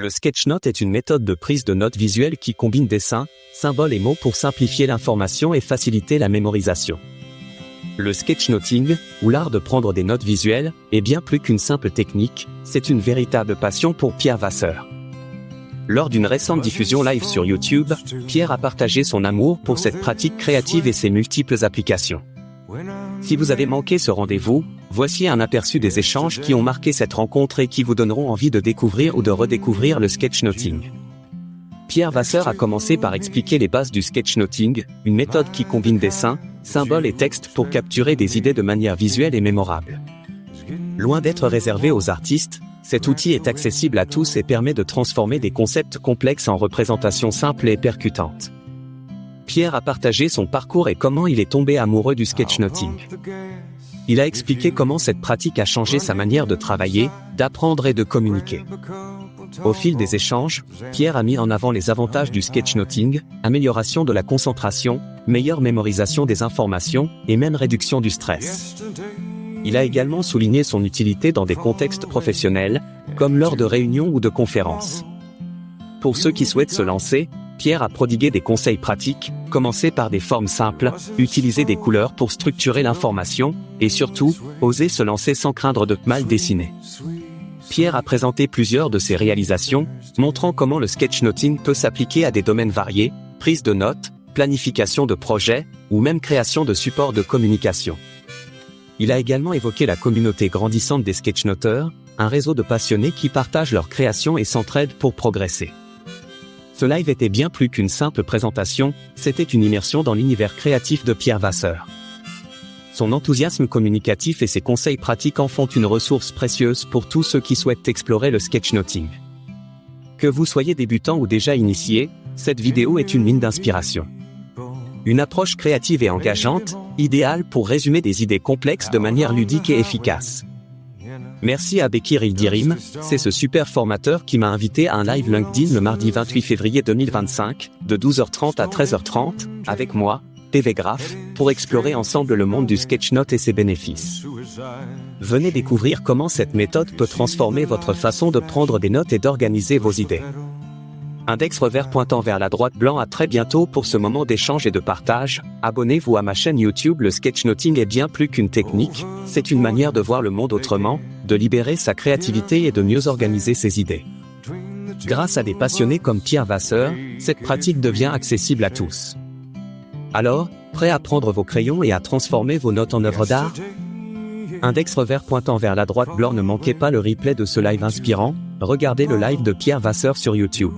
Le sketchnote est une méthode de prise de notes visuelle qui combine dessins, symboles et mots pour simplifier l'information et faciliter la mémorisation. Le sketchnoting, ou l'art de prendre des notes visuelles, est bien plus qu'une simple technique, c'est une véritable passion pour Pierre Vasseur. Lors d'une récente diffusion live sur YouTube, Pierre a partagé son amour pour cette pratique créative et ses multiples applications. Si vous avez manqué ce rendez-vous, voici un aperçu des échanges qui ont marqué cette rencontre et qui vous donneront envie de découvrir ou de redécouvrir le sketchnoting. Pierre Vasseur a commencé par expliquer les bases du sketchnoting, une méthode qui combine dessins, symboles et textes pour capturer des idées de manière visuelle et mémorable. Loin d'être réservé aux artistes, cet outil est accessible à tous et permet de transformer des concepts complexes en représentations simples et percutantes. Pierre a partagé son parcours et comment il est tombé amoureux du sketchnoting. Il a expliqué comment cette pratique a changé sa manière de travailler, d'apprendre et de communiquer. Au fil des échanges, Pierre a mis en avant les avantages du sketchnoting, amélioration de la concentration, meilleure mémorisation des informations et même réduction du stress. Il a également souligné son utilité dans des contextes professionnels, comme lors de réunions ou de conférences. Pour ceux qui souhaitent se lancer, Pierre a prodigué des conseils pratiques, commencer par des formes simples, utiliser des couleurs pour structurer l'information, et surtout, oser se lancer sans craindre de mal dessiner. Pierre a présenté plusieurs de ses réalisations, montrant comment le sketchnoting peut s'appliquer à des domaines variés, prise de notes, planification de projets, ou même création de supports de communication. Il a également évoqué la communauté grandissante des sketchnoteurs, un réseau de passionnés qui partagent leurs créations et s'entraident pour progresser. Ce live était bien plus qu'une simple présentation, c'était une immersion dans l'univers créatif de Pierre Vasseur. Son enthousiasme communicatif et ses conseils pratiques en font une ressource précieuse pour tous ceux qui souhaitent explorer le sketchnoting. Que vous soyez débutant ou déjà initié, cette vidéo est une mine d'inspiration. Une approche créative et engageante, idéale pour résumer des idées complexes de manière ludique et efficace. Merci à Bekir Ildirim, c'est ce super formateur qui m'a invité à un live LinkedIn le mardi 28 février 2025, de 12h30 à 13h30, avec moi, PV Graph, pour explorer ensemble le monde du sketchnote et ses bénéfices. Venez découvrir comment cette méthode peut transformer votre façon de prendre des notes et d'organiser vos idées. Index revers pointant vers la droite blanc. À très bientôt pour ce moment d'échange et de partage. Abonnez-vous à ma chaîne YouTube. Le sketchnoting est bien plus qu'une technique, c'est une manière de voir le monde autrement, de libérer sa créativité et de mieux organiser ses idées. Grâce à des passionnés comme Pierre Vasseur, cette pratique devient accessible à tous. Alors, prêt à prendre vos crayons et à transformer vos notes en œuvres d'art? Index revers pointant vers la droite blanc. Ne manquez pas le replay de ce live inspirant, regardez le live de Pierre Vasseur sur YouTube.